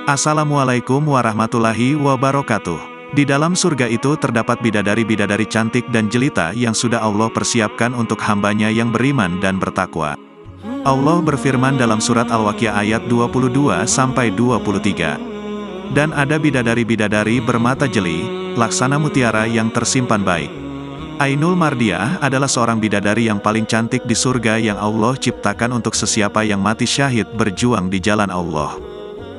Assalamualaikum warahmatullahi wabarakatuh. Di dalam surga itu terdapat bidadari-bidadari cantik dan jelita yang sudah Allah persiapkan untuk hambanya yang beriman dan bertakwa. Allah berfirman dalam surat Al-Waqiah ayat 22-23. Dan ada bidadari-bidadari bermata jeli, laksana mutiara yang tersimpan baik. Ainul Mardiah adalah seorang bidadari yang paling cantik di surga yang Allah ciptakan untuk sesiapa yang mati syahid berjuang di jalan Allah.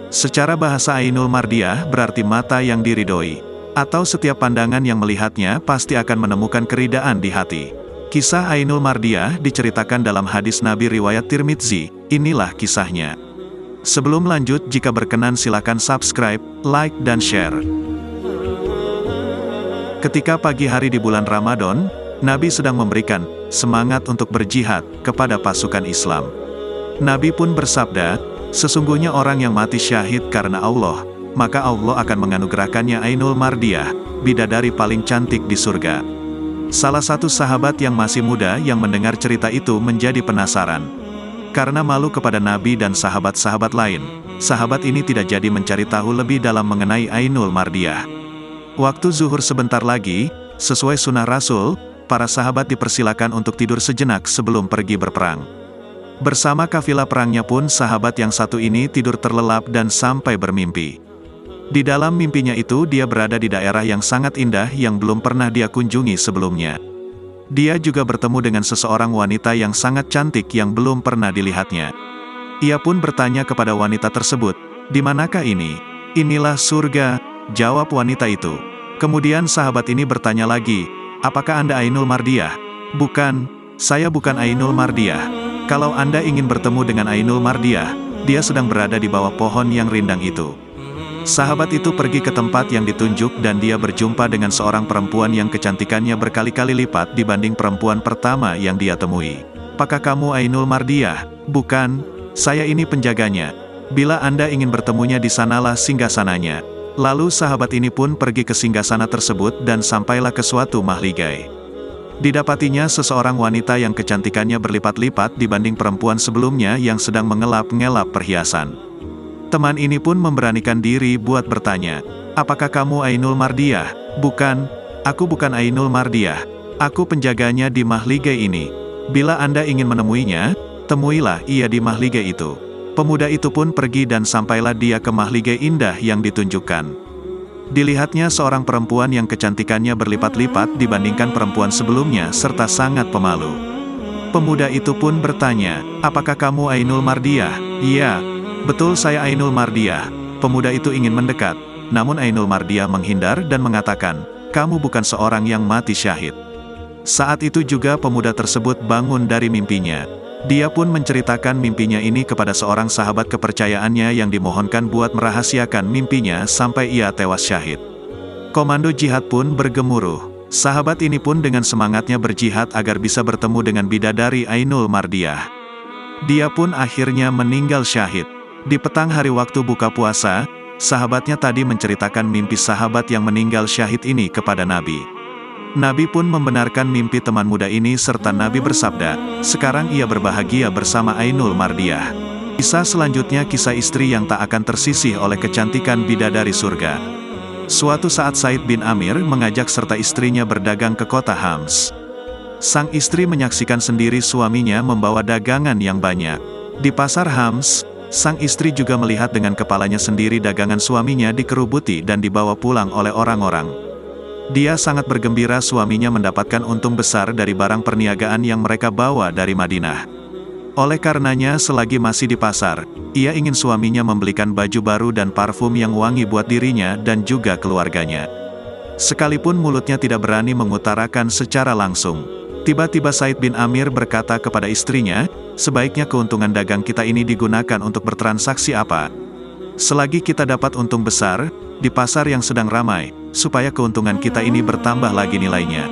Secara bahasa Ainul Mardiah berarti mata yang diridhoi, atau setiap pandangan yang melihatnya pasti akan menemukan keridaan di hati. Kisah Ainul Mardiah diceritakan dalam hadis Nabi riwayat Tirmidzi, inilah kisahnya. Sebelum lanjut, jika berkenan silakan subscribe, like, dan share. Ketika pagi hari di bulan Ramadan, Nabi sedang memberikan semangat untuk berjihad kepada pasukan Islam. Nabi pun bersabda, sesungguhnya orang yang mati syahid karena Allah, maka Allah akan menganugerahkannya Ainul Mardiah, bidadari paling cantik di surga. Salah satu sahabat yang masih muda yang mendengar cerita itu menjadi penasaran. Karena malu kepada Nabi dan sahabat-sahabat lain, sahabat ini tidak jadi mencari tahu lebih dalam mengenai Ainul Mardiah. Waktu zuhur sebentar lagi, sesuai sunnah Rasul, para sahabat dipersilakan untuk tidur sejenak sebelum pergi berperang. Bersama kafilah perangnya pun sahabat yang satu ini tidur terlelap dan sampai bermimpi. Di dalam mimpinya itu dia berada di daerah yang sangat indah yang belum pernah dia kunjungi sebelumnya. Dia juga bertemu dengan seseorang wanita yang sangat cantik yang belum pernah dilihatnya. Ia pun bertanya kepada wanita tersebut, "Di manakah ini?" "Inilah surga," jawab wanita itu. Kemudian sahabat ini bertanya lagi, "Apakah Anda Ainul Mardiah?" "Bukan, saya bukan Ainul Mardiah. Kalau Anda ingin bertemu dengan Ainul Mardiah, dia sedang berada di bawah pohon yang rindang itu." Sahabat itu pergi ke tempat yang ditunjuk dan dia berjumpa dengan seorang perempuan yang kecantikannya berkali-kali lipat dibanding perempuan pertama yang dia temui. "Apakah kamu Ainul Mardiah?" "Bukan, saya ini penjaganya. Bila Anda ingin bertemunya di sanalah singgasananya." Lalu sahabat ini pun pergi ke singgasana tersebut dan sampailah ke suatu mahligai. Didapatinya seseorang wanita yang kecantikannya berlipat-lipat dibanding perempuan sebelumnya yang sedang mengelap-ngelap perhiasan. Teman ini pun memberanikan diri buat bertanya, "Apakah kamu Ainul Mardiah?" "Bukan, aku bukan Ainul Mardiah. Aku penjaganya di mahligai ini. Bila Anda ingin menemuinya, temuilah ia di mahligai itu." Pemuda itu pun pergi dan sampailah dia ke mahligai indah yang ditunjukkan. Dilihatnya seorang perempuan yang kecantikannya berlipat-lipat dibandingkan perempuan sebelumnya serta sangat pemalu. Pemuda itu pun bertanya, "Apakah kamu Ainul Mardiah?" "Iya, betul saya Ainul Mardiah." Pemuda itu ingin mendekat, namun Ainul Mardiah menghindar dan mengatakan, "Kamu bukan seorang yang mati syahid." Saat itu juga pemuda tersebut bangun dari mimpinya. Dia pun menceritakan mimpinya ini kepada seorang sahabat kepercayaannya yang dimohonkan buat merahasiakan mimpinya sampai ia tewas syahid. Komando jihad pun bergemuruh. Sahabat ini pun dengan semangatnya berjihad agar bisa bertemu dengan bidadari Ainul Mardiah. Dia pun akhirnya meninggal syahid. Di petang hari waktu buka puasa, sahabatnya tadi menceritakan mimpi sahabat yang meninggal syahid ini kepada Nabi. Nabi pun membenarkan mimpi teman muda ini serta Nabi bersabda, "Sekarang ia berbahagia bersama Ainul Mardiah." Kisah selanjutnya kisah istri yang tak akan tersisih oleh kecantikan bidadari surga. Suatu saat Said bin Amir mengajak serta istrinya berdagang ke kota Hams. Sang istri menyaksikan sendiri suaminya membawa dagangan yang banyak. Di pasar Hams, sang istri juga melihat dengan kepalanya sendiri dagangan suaminya dikerubuti dan dibawa pulang oleh orang-orang. Dia sangat bergembira suaminya mendapatkan untung besar dari barang perniagaan yang mereka bawa dari Madinah. Oleh karenanya selagi masih di pasar, ia ingin suaminya membelikan baju baru dan parfum yang wangi buat dirinya dan juga keluarganya. Sekalipun mulutnya tidak berani mengutarakan secara langsung. Tiba-tiba Said bin Amir berkata kepada istrinya, "Sebaiknya keuntungan dagang kita ini digunakan untuk bertransaksi apa? Selagi kita dapat untung besar, di pasar yang sedang ramai, supaya keuntungan kita ini bertambah lagi nilainya."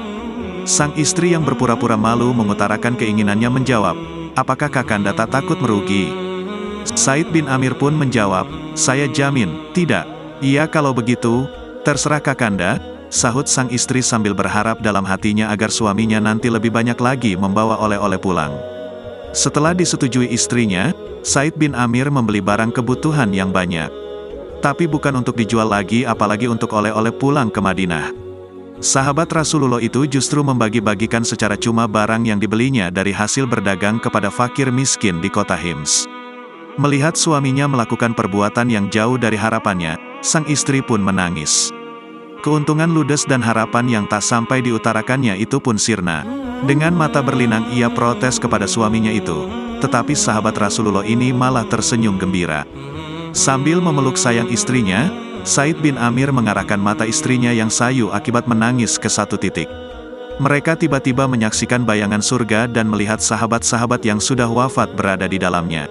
Sang istri yang berpura-pura malu mengutarakan keinginannya menjawab, "Apakah Kakanda tak takut merugi?" Said bin Amir pun menjawab, "Saya jamin, tidak." "Iya kalau begitu, terserah Kakanda," sahut sang istri sambil berharap dalam hatinya agar suaminya nanti lebih banyak lagi membawa oleh-oleh pulang. Setelah disetujui istrinya, Said bin Amir membeli barang kebutuhan yang banyak. Tapi bukan untuk dijual lagi, apalagi untuk oleh-oleh pulang ke Madinah. Sahabat Rasulullah itu justru membagi-bagikan secara cuma barang yang dibelinya dari hasil berdagang kepada fakir miskin di kota Hims. Melihat suaminya melakukan perbuatan yang jauh dari harapannya, sang istri pun menangis. Keuntungan ludes dan harapan yang tak sampai diutarakannya itu pun sirna. Dengan mata berlinang ia protes kepada suaminya itu, tetapi sahabat Rasulullah ini malah tersenyum gembira. Sambil memeluk sayang istrinya, Said bin Amir mengarahkan mata istrinya yang sayu akibat menangis ke satu titik. Mereka tiba-tiba menyaksikan bayangan surga dan melihat sahabat-sahabat yang sudah wafat berada di dalamnya.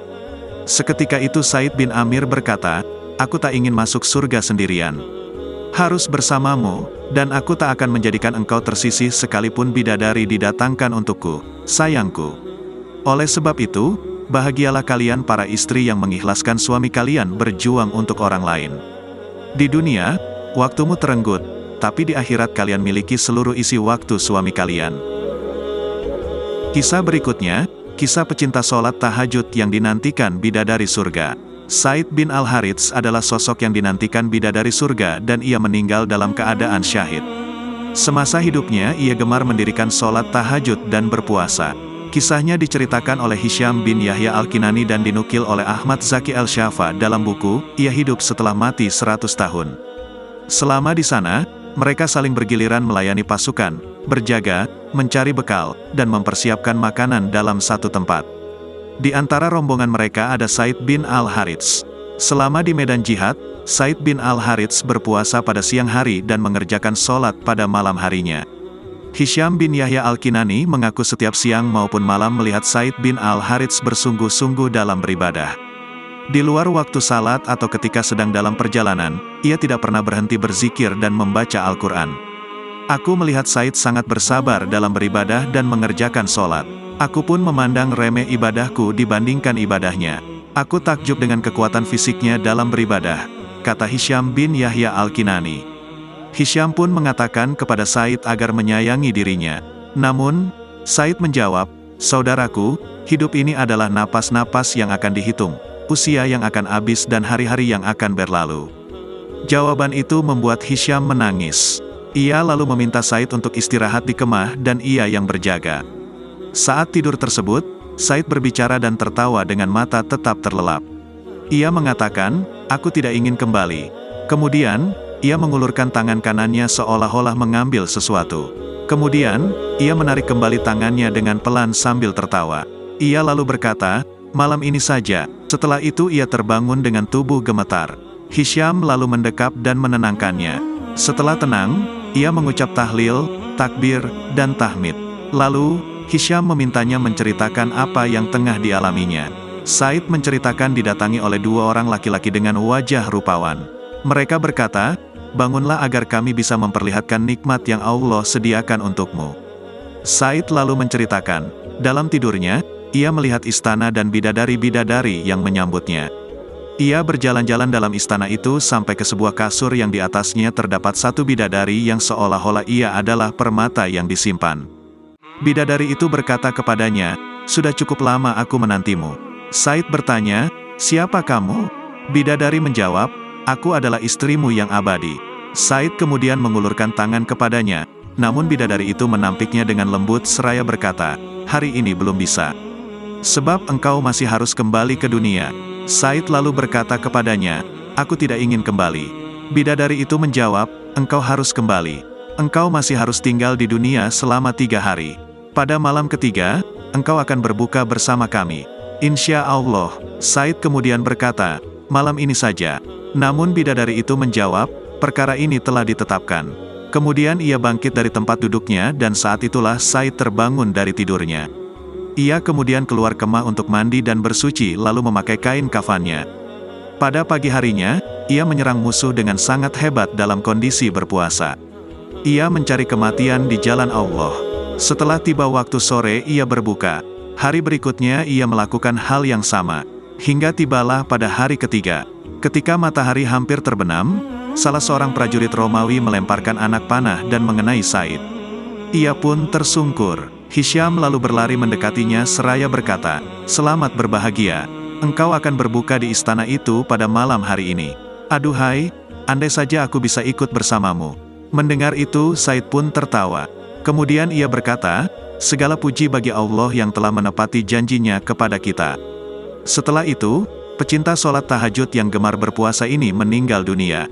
Seketika itu Said bin Amir berkata, "Aku tak ingin masuk surga sendirian. Harus bersamamu, dan aku tak akan menjadikan engkau tersisih sekalipun bidadari didatangkan untukku, sayangku. Oleh sebab itu, bahagialah kalian para istri yang mengikhlaskan suami kalian berjuang untuk orang lain. Di dunia, waktumu terenggut, tapi di akhirat kalian miliki seluruh isi waktu suami kalian." Kisah berikutnya, kisah pecinta sholat tahajud yang dinantikan bidadari surga. Said bin Al-Harits adalah sosok yang dinantikan bidadari surga dan ia meninggal dalam keadaan syahid. Semasa hidupnya ia gemar mendirikan sholat tahajud dan berpuasa. Kisahnya diceritakan oleh Hisham bin Yahya Al-Kinani dan dinukil oleh Ahmad Zaki Al-Shafa dalam buku, Ia Hidup Setelah Mati 100 Tahun. Selama di sana, mereka saling bergiliran melayani pasukan, berjaga, mencari bekal, dan mempersiapkan makanan dalam satu tempat. Di antara rombongan mereka ada Said bin Al-Harits. Selama di medan jihad, Said bin Al-Harits berpuasa pada siang hari dan mengerjakan sholat pada malam harinya. Hisham bin Yahya Al-Kinani mengaku setiap siang maupun malam melihat Said bin Al-Harits bersungguh-sungguh dalam beribadah. Di luar waktu salat atau ketika sedang dalam perjalanan, ia tidak pernah berhenti berzikir dan membaca Al-Quran. "Aku melihat Said sangat bersabar dalam beribadah dan mengerjakan sholat. Aku pun memandang remeh ibadahku dibandingkan ibadahnya. Aku takjub dengan kekuatan fisiknya dalam beribadah," kata Hisham bin Yahya Al-Kinani. Hisham pun mengatakan kepada Said agar menyayangi dirinya. Namun, Said menjawab, "Saudaraku, hidup ini adalah napas-napas yang akan dihitung, usia yang akan habis dan hari-hari yang akan berlalu." Jawaban itu membuat Hisham menangis. Ia lalu meminta Said untuk istirahat di kemah dan ia yang berjaga. Saat tidur tersebut, Said berbicara dan tertawa dengan mata tetap terlelap. Ia mengatakan, "Aku tidak ingin kembali." Kemudian, ia mengulurkan tangan kanannya seolah-olah mengambil sesuatu. Kemudian, ia menarik kembali tangannya dengan pelan sambil tertawa. Ia lalu berkata, "Malam ini saja." Setelah itu ia terbangun dengan tubuh gemetar. Hisham lalu mendekap dan menenangkannya. Setelah tenang, ia mengucap tahlil, takbir, dan tahmid. Lalu, Hisham memintanya menceritakan apa yang tengah dialaminya. Said menceritakan didatangi oleh dua orang laki-laki dengan wajah rupawan. Mereka berkata, "Bangunlah agar kami bisa memperlihatkan nikmat yang Allah sediakan untukmu." Said lalu menceritakan, dalam tidurnya, ia melihat istana dan bidadari-bidadari yang menyambutnya. Ia berjalan-jalan dalam istana itu sampai ke sebuah kasur yang di atasnya terdapat satu bidadari yang seolah-olah ia adalah permata yang disimpan. Bidadari itu berkata kepadanya, "Sudah cukup lama aku menantimu." Said bertanya, "Siapa kamu?" Bidadari menjawab, "Aku adalah istrimu yang abadi." Said kemudian mengulurkan tangan kepadanya, namun bidadari itu menampiknya dengan lembut seraya berkata, "Hari ini belum bisa. Sebab engkau masih harus kembali ke dunia." Said lalu berkata kepadanya, "Aku tidak ingin kembali." Bidadari itu menjawab, "Engkau harus kembali. Engkau masih harus tinggal di dunia selama 3 hari. Pada malam ketiga, engkau akan berbuka bersama kami. Insya Allah." Said kemudian berkata, "Malam ini saja." Namun bidadari itu menjawab, "Perkara ini telah ditetapkan." Kemudian ia bangkit dari tempat duduknya dan saat itulah Said terbangun dari tidurnya. Ia kemudian keluar kemah untuk mandi dan bersuci lalu memakai kain kafannya. Pada pagi harinya, ia menyerang musuh dengan sangat hebat dalam kondisi berpuasa. Ia mencari kematian di jalan Allah. Setelah tiba waktu sore ia berbuka. Hari berikutnya ia melakukan hal yang sama. Hingga tibalah pada hari ketiga. Ketika matahari hampir terbenam, salah seorang prajurit Romawi melemparkan anak panah dan mengenai Said. Ia pun tersungkur. Hisham lalu berlari mendekatinya seraya berkata, "Selamat berbahagia. Engkau akan berbuka di istana itu pada malam hari ini." Aduhai, andai saja aku bisa ikut bersamamu. Mendengar itu, Said pun tertawa. Kemudian ia berkata, segala puji bagi Allah yang telah menepati janjinya kepada kita. Setelah itu, pecinta sholat tahajud yang gemar berpuasa ini meninggal dunia.